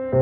Okay,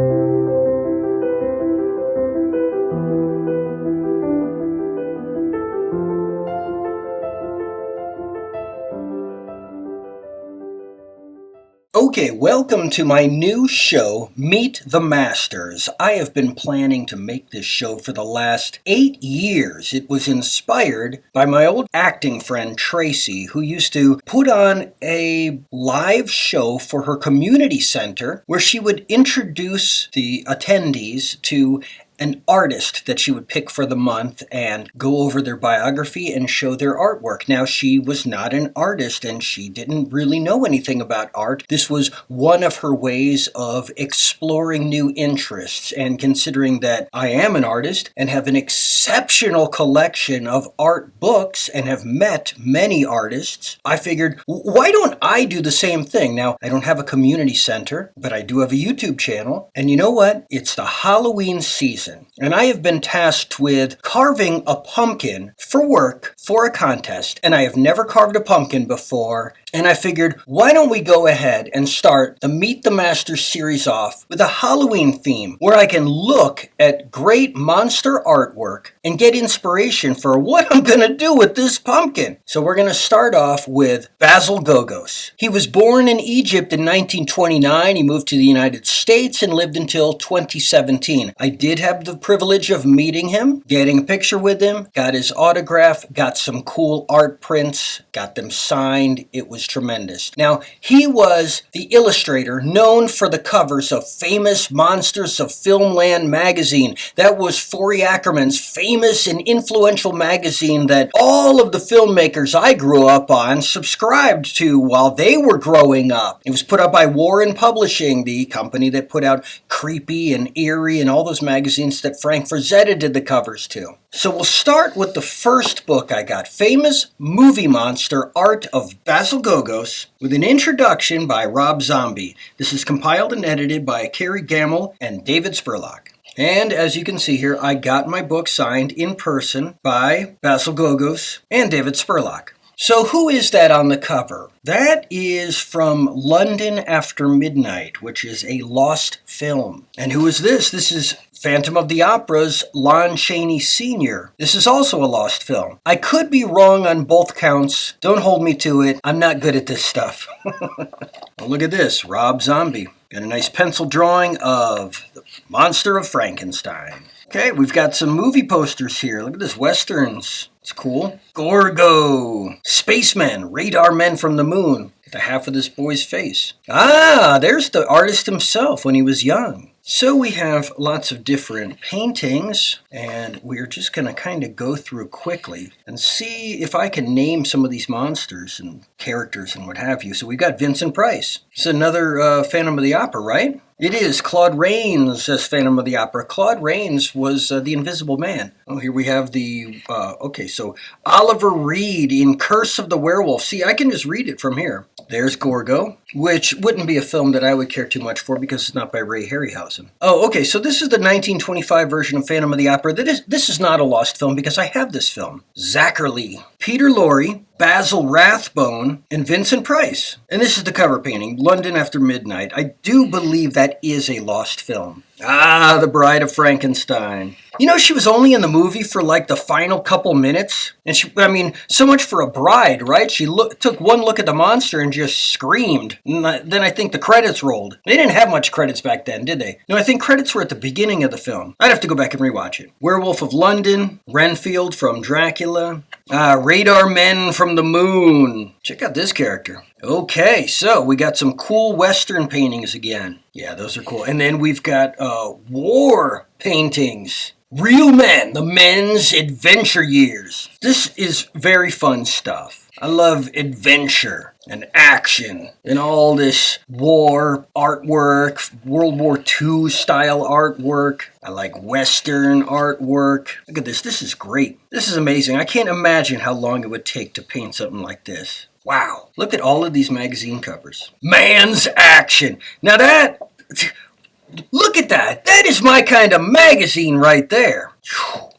welcome to my new show, Meet the Masters. I have been planning to make this show for the last 8 years. It was inspired by my old acting friend Tracy, who used to put on a live show for her community center where she would introduce the attendees to an artist that she would pick for the month and go over their biography and show their artwork. Now, she was not an artist and she didn't really know anything about art. This was one of her ways of exploring new interests, and considering that I am an artist and have an exceptional collection of art books and have met many artists, I figured, why don't I do the same thing? Now, I don't have a community center, but I do have a YouTube channel, and you know what? It's the Halloween season. And I have been tasked with carving a pumpkin for work for a contest, and I have never carved a pumpkin before. And I figured, why don't we go ahead and start the Meet the Masters series off with a Halloween theme where I can look at great monster artwork and get inspiration for what I'm going to do with this pumpkin. So we're going to start off with Basil Gogos. He was born in Egypt in 1929. He moved to the United States and lived until 2017. I did have the privilege of meeting him, getting a picture with him, got his autograph, got some cool art prints, got them signed. It was tremendous. Now, he was the illustrator known for the covers of famous Monsters of Filmland magazine. That was Forey Ackerman's famous and influential magazine that all of the filmmakers I grew up on subscribed to while they were growing up. It was put out by Warren Publishing, the company that put out Creepy and Eerie and all those magazines that Frank Frazetta did the covers to. So we'll start with the first book I got, Famous Movie Monster Art of Basil Gogos, with an introduction by Rob Zombie. This is compiled and edited by Carrie Gamble and David Spurlock. And as you can see here, I got my book signed in person by Basil Gogos and David Spurlock. So who is that on the cover? That is from London After Midnight, which is a lost film. And who is this? This is Phantom of the Opera's Lon Chaney Sr. This is also a lost film. I could be wrong on both counts. Don't hold me to it. I'm not good at this stuff. Oh, look at this, Rob Zombie. Got a nice pencil drawing of the Monster of Frankenstein. Okay, we've got some movie posters here. Look at this, Westerns. It's cool. Gorgo. Spacemen, radar men from the moon. Get the half of this boy's face. Ah, there's the artist himself when he was young. So we have lots of different paintings, and we're just going to kind of go through quickly and see if I can name some of these monsters and characters and what have you. So we've got Vincent Price. It's another Phantom of the Opera, right? It is. Claude Rains as Phantom of the Opera. Claude Rains was the Invisible Man. Oh, here we have the, so Oliver Reed in Curse of the Werewolf. See, I can just read it from here. There's Gorgo, which wouldn't be a film that I would care too much for because it's not by Ray Harryhausen. Oh, okay, so this is the 1925 version of Phantom of the Opera. This is not a lost film because I have this film. Zachary, Peter Lorre, Basil Rathbone, and Vincent Price. And this is the cover painting, London After Midnight. I do believe that is a lost film. Ah, The Bride of Frankenstein. You know, she was only in the movie for like the final couple minutes. And so much for a bride, right? She took one look at the monster and just screamed. And then I think the credits rolled. They didn't have much credits back then, did they? No, I think credits were at the beginning of the film. I'd have to go back and rewatch it. Werewolf of London, Renfield from Dracula, Radar Men from the Moon. Check out this character. Okay, so we got some cool Western paintings again. Yeah, those are cool. And then we've got war paintings. Real Men, the Men's Adventure Years. This is very fun stuff. I love adventure and action and all this war artwork, World War II style artwork. I like Western artwork. Look at this. This is great. This is amazing. I can't imagine how long it would take to paint something like this. Wow. Look at all of these magazine covers. Man's Action. Now look at that. That is my kind of magazine right there.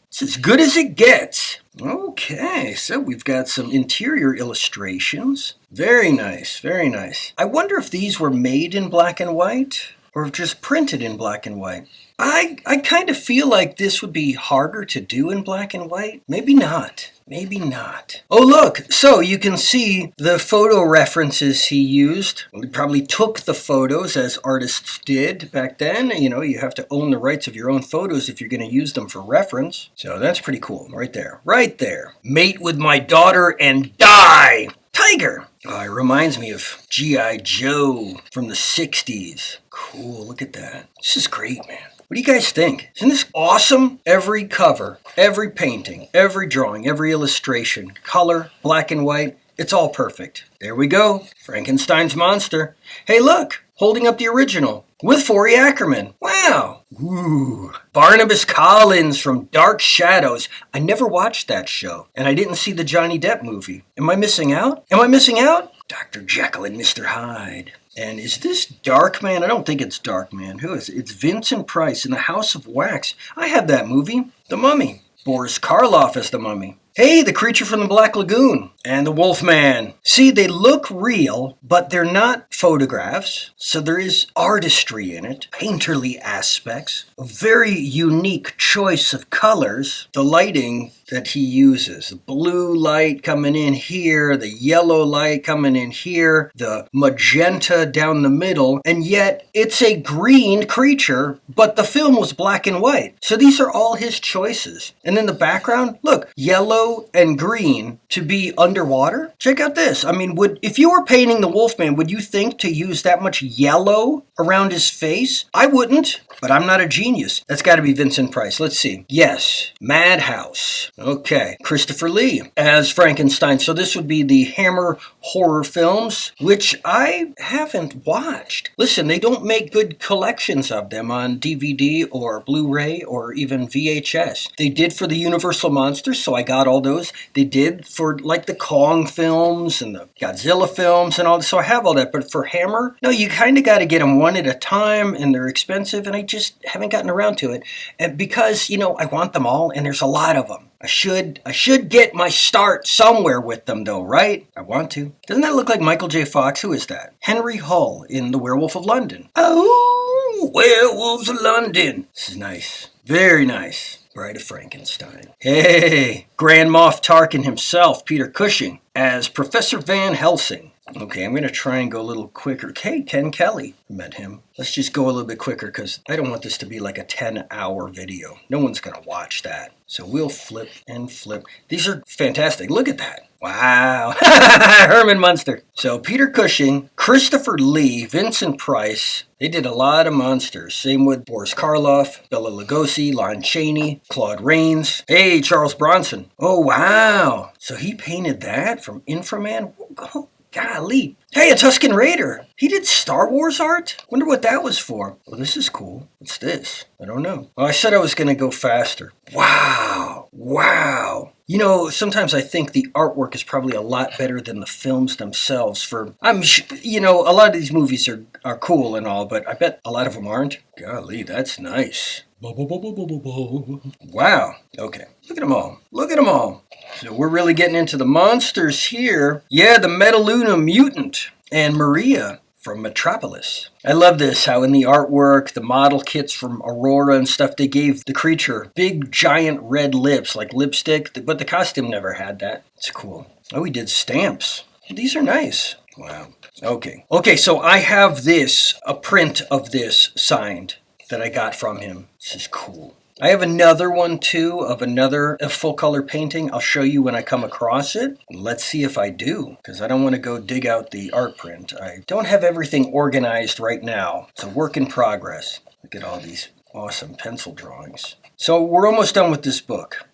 It's as good as it gets. Okay, so we've got some interior illustrations. Very nice, very nice. I wonder if these were made in black and white or just printed in black and white. I kind of feel like this would be harder to do in black and white. Maybe not. Maybe not. Oh, look. So you can see the photo references he used. Well, he probably took the photos as artists did back then. You know, you have to own the rights of your own photos if you're going to use them for reference. So that's pretty cool. Right there. Right there. Mate with my daughter and die. Tiger. Oh, it reminds me of G.I. Joe from the 60s. Cool. Look at that. This is great, man. What do you guys think? Isn't this awesome? Every cover, every painting, every drawing, every illustration, color, black and white, it's all perfect. There we go. Frankenstein's monster. Hey, look, holding up the original with Forey Ackerman. Wow. Ooh. Barnabas Collins from Dark Shadows. I never watched that show, and I didn't see the Johnny Depp movie. Am I missing out? Am I missing out? Dr. Jekyll and Mr. Hyde. And is this Darkman? I don't think it's Darkman. Who is it? It's Vincent Price in The House of Wax. I have that movie. The Mummy. Boris Karloff as the Mummy. Hey, the creature from the Black Lagoon. And the Wolfman. See, they look real, but they're not photographs. So there is artistry in it. Painterly aspects. A very unique choice of colors. The lighting that he uses. The blue light coming in here, the yellow light coming in here, the magenta down the middle, and yet it's a green creature, but the film was black and white. So these are all his choices. And then the background, look, yellow and green to be underwater. Check out this. I mean, if you were painting the Wolfman, would you think to use that much yellow around his face? I wouldn't, but I'm not a genius. That's got to be Vincent Price. Let's see. Yes, Madhouse. Okay, Christopher Lee as Frankenstein. So this would be the Hammer horror films, which I haven't watched. Listen, they don't make good collections of them on DVD or Blu-ray or even VHS. They did for the Universal Monsters, so I got all those. They did for like the Kong films and the Godzilla films and all this, so I have all that. But for Hammer, no, you kind of got to get them one at a time, and they're expensive, and I just haven't gotten around to it. And because, you know, I want them all, and there's a lot of them. I should get my start somewhere with them, though, right? I want to. Doesn't that look like Michael J. Fox? Who is that? Henry Hull in The Werewolf of London. Oh, Werewolves of London. This is nice. Very nice. Bride of Frankenstein. Hey, Grand Moff Tarkin himself, Peter Cushing, as Professor Van Helsing. Okay, I'm going to try and go a little quicker. Hey, Ken Kelly. Met him. Let's just go a little bit quicker because I don't want this to be like a 10-hour video. No one's going to watch that. So we'll flip and flip. These are fantastic. Look at that. Wow. Herman Munster. So Peter Cushing, Christopher Lee, Vincent Price. They did a lot of monsters. Same with Boris Karloff, Bela Lugosi, Lon Chaney, Claude Rains. Hey, Charles Bronson. Oh, wow. So he painted that from Inframan? Oh, golly. Hey, a Tusken Raider. He did Star Wars art? Wonder what that was for. Well, this is cool. What's this? I don't know. Oh, I said I was going to go faster. Wow. Wow. You know, sometimes I think the artwork is probably a lot better than the films themselves. A lot of these movies are cool and all, but I bet a lot of them aren't. Golly, that's nice. Wow. Okay. Look at them all. Look at them all. So we're really getting into the monsters here. Yeah, the Metaluna mutant and Maria from Metropolis. I love this, how in the artwork, the model kits from Aurora and stuff, they gave the creature big, giant red lips, like lipstick, but the costume never had that. It's cool. Oh, he did stamps. These are nice. Wow. Okay, so I have a print of this signed that I got from him. This is cool. I have another one, too, of another full-color painting. I'll show you when I come across it. Let's see if I do, because I don't want to go dig out the art print. I don't have everything organized right now. It's a work in progress. Look at all these awesome pencil drawings. So we're almost done with this book.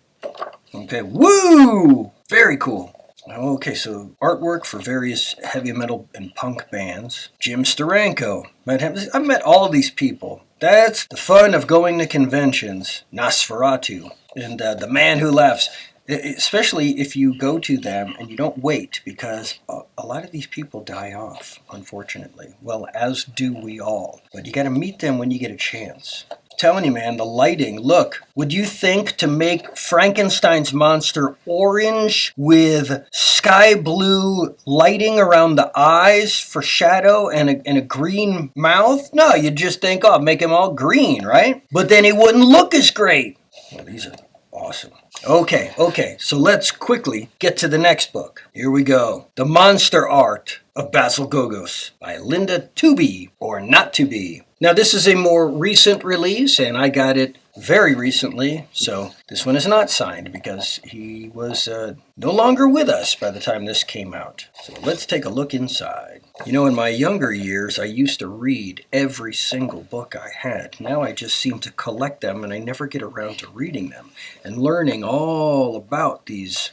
Okay, woo! Very cool. Okay, so artwork for various heavy metal and punk bands. Jim Steranko. I've met all of these people. That's the fun of going to conventions. Nosferatu. And the Man Who Laughs. Especially if you go to them and you don't wait, because a lot of these people die off, unfortunately. Well, as do we all. But you got to meet them when you get a chance. Telling you, man, the lighting. Look, would you think to make Frankenstein's monster orange with sky blue lighting around the eyes for shadow and a green mouth? No, you'd just think, oh, make him all green, right? But then it wouldn't look as great. Well, these are awesome. Okay, so let's quickly get to the next book. Here we go. The Monster Art of Basil Gogos by Linda To Be or Not To Be. Now, this is a more recent release, and I got it very recently, so this one is not signed because he was no longer with us by the time this came out. So let's take a look inside. You know, in my younger years, I used to read every single book I had. Now I just seem to collect them, and I never get around to reading them and learning all about these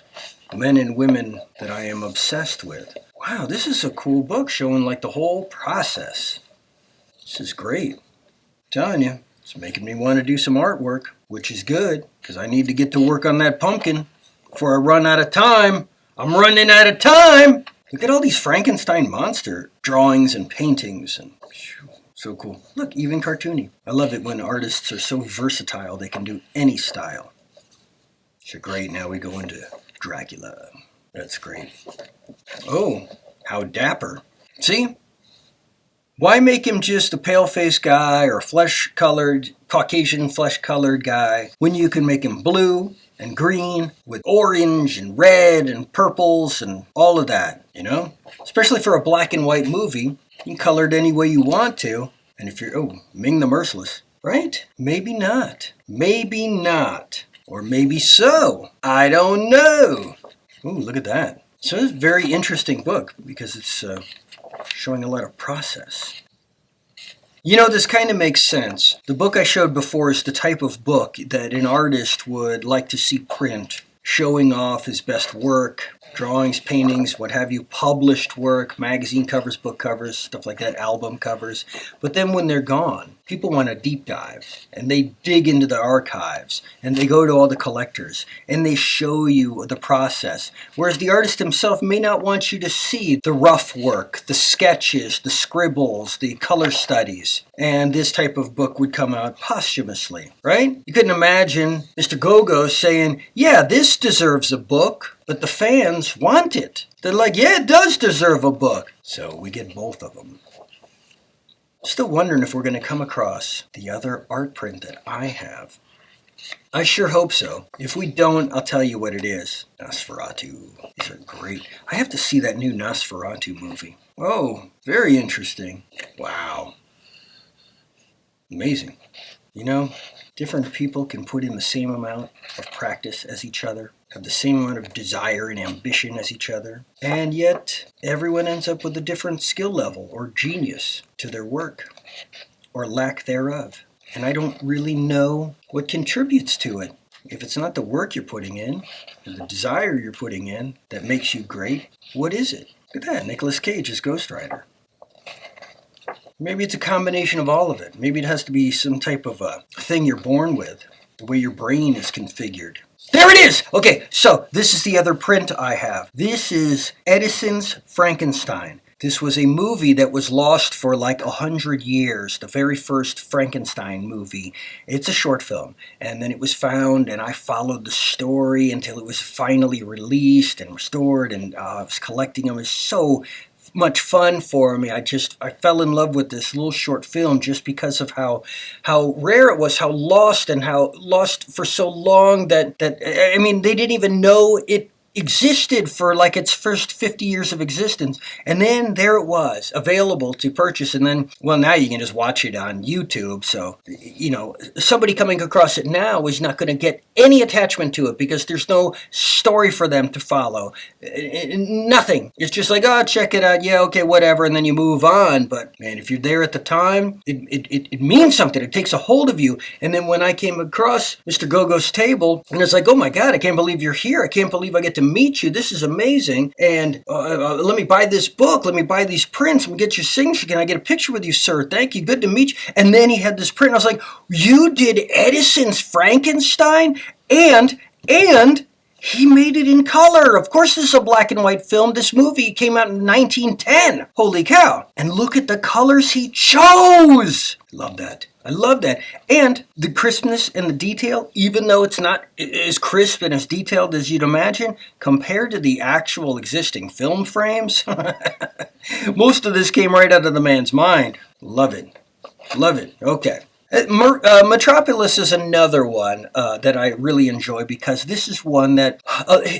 men and women that I am obsessed with. Wow, this is a cool book showing like the whole process. This is great. I'm telling you, it's making me want to do some artwork, which is good, because I need to get to work on that pumpkin before I run out of time. I'm running out of time! Look at all these Frankenstein monster drawings and paintings, and so cool. Look, even cartoony. I love it when artists are so versatile they can do any style. So great, now we go into Dracula. That's great. Oh, how dapper. See? Why make him just a pale-faced guy or a flesh-colored, Caucasian flesh-colored guy when you can make him blue and green with orange and red and purples and all of that, you know? Especially for a black and white movie, you can color it any way you want to. And if you're, Ming the Merciless, right? Maybe not. Maybe not. Or maybe so. I don't know. Ooh, look at that. So it's a very interesting book because it's showing a lot of process. You know, this kind of makes sense. The book I showed before is the type of book that an artist would like to see print, showing off his best work, drawings, paintings, what have you, published work, magazine covers, book covers, stuff like that, album covers. But then when they're gone, people want a deep dive, and they dig into the archives, and they go to all the collectors, and they show you the process. Whereas the artist himself may not want you to see the rough work, the sketches, the scribbles, the color studies. And this type of book would come out posthumously, right? You couldn't imagine Mr. Gogos saying, yeah, this deserves a book, but the fans want it. They're like, yeah, it does deserve a book. So we get both of them. Still wondering if we're going to come across the other art print that I have. I sure hope so. If we don't, I'll tell you what it is. Nosferatu. These are great. I have to see that new Nosferatu movie. Oh, very interesting. Wow. Amazing. You know, different people can put in the same amount of practice as each other, have the same amount of desire and ambition as each other, and yet everyone ends up with a different skill level or genius to their work, or lack thereof. And I don't really know what contributes to it. If it's not the work you're putting in, or the desire you're putting in that makes you great, what is it? Look at that, Nicolas Cage is Ghost Rider. Maybe it's a combination of all of it. Maybe it has to be some type of a thing you're born with, the way your brain is configured. There it is! Okay, so this is the other print I have. This is Edison's Frankenstein. This was a movie that was lost for like 100 years, the very first Frankenstein movie. It's a short film, and then it was found, and I followed the story until it was finally released and restored, and I was collecting them. It was so much fun for me. I fell in love with this little short film just because of how rare it was, how lost for so long that I mean, they didn't even know it existed for like its first 50 years of existence, and then there it was available to purchase. And then, well, now you can just watch it on YouTube. So, you know, somebody coming across it now is not going to get any attachment to it because there's no story for them to follow. Nothing. It's just like, oh, check it out, yeah, okay, whatever, and then you move on. But man, if you're there at the time, it means something. It takes a hold of you. And then when I came across Mr. Gogos' table, and it's like, oh my God, I can't believe you're here. I can't believe I get to meet you. This is amazing. And let me buy this book. Let me buy these prints. Let me get your signature. Can I get a picture with you, sir? Thank you. Good to meet you. And then he had this print. I was like, you did Edison's Frankenstein? And He made it in color. Of course, this is a black and white film. This movie came out in 1910. Holy cow. And look at the colors he chose. Love that. I love that. And the crispness and the detail, even though it's not as crisp and as detailed as you'd imagine, compared to the actual existing film frames, most of this came right out of the man's mind. Love it. Love it. Okay. Metropolis is another one that I really enjoy because this is one that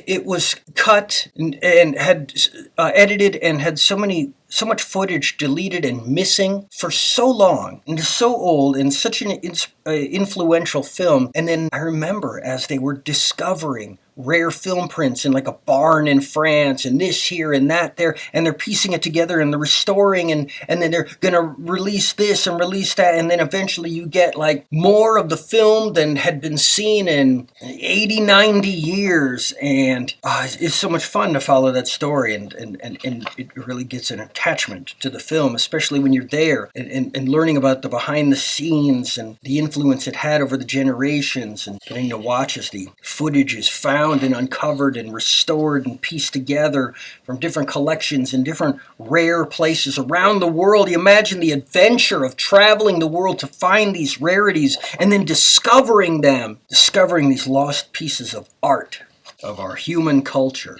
it was cut and had edited and had so much footage deleted and missing for so long and is so old and such an influential film. And then I remember as they were discovering rare film prints in like a barn in France and this here and that there, and they're piecing it together and they're restoring and then they're going to release this and release that, and then eventually you get like more of the film than had been seen in 80, 90 years, and it's so much fun to follow that story, and it really gets an attachment to the film, especially when you're there and learning about the behind the scenes and the influence it had over the generations, and getting to watch as the footage is found and uncovered and restored and pieced together from different collections in different rare places around the world. You imagine the adventure of traveling the world to find these rarities and then discovering these lost pieces of art of our human culture.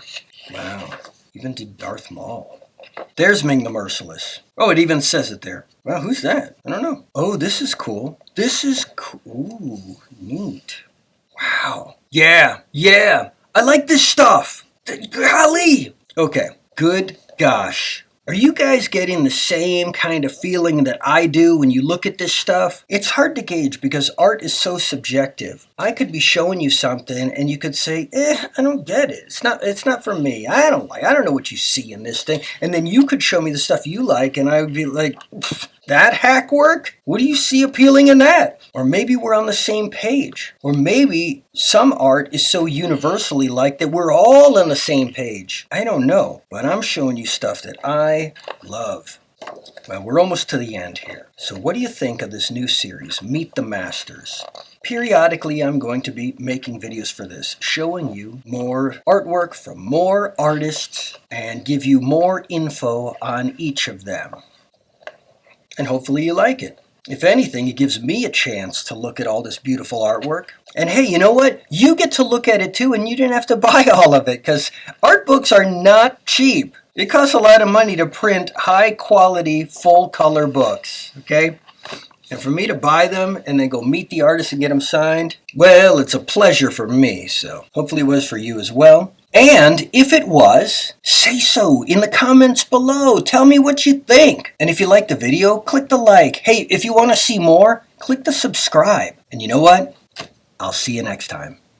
Wow, even to Darth Maul. There's Ming the Merciless. Oh, it even says it there. Wow, who's that? I don't know. Oh, this is cool. This is cool. Ooh, neat. Wow. Yeah. I like this stuff. Golly. Okay. Good gosh. Are you guys getting the same kind of feeling that I do when you look at this stuff? It's hard to gauge because art is so subjective. I could be showing you something and you could say, I don't get it. It's not for me. I don't know what you see in this thing. And then you could show me the stuff you like and I would be like, that hack work? What do you see appealing in that? Or maybe we're on the same page. Or maybe some art is so universally liked that we're all on the same page. I don't know, but I'm showing you stuff that I love. Well, we're almost to the end here. So what do you think of this new series, Meet the Masters? Periodically, I'm going to be making videos for this, showing you more artwork from more artists and give you more info on each of them. And hopefully you like it. If anything, it gives me a chance to look at all this beautiful artwork. And hey, you know what? You get to look at it too, and you didn't have to buy all of it, because art books are not cheap. It costs a lot of money to print high-quality, full-color books, okay? And for me to buy them and then go meet the artist and get them signed, well, it's a pleasure for me, so hopefully it was for you as well. And if it was, say so in the comments below. Tell me what you think. And if you liked the video, click the like. Hey, if you want to see more, click the subscribe. And you know what? I'll see you next time.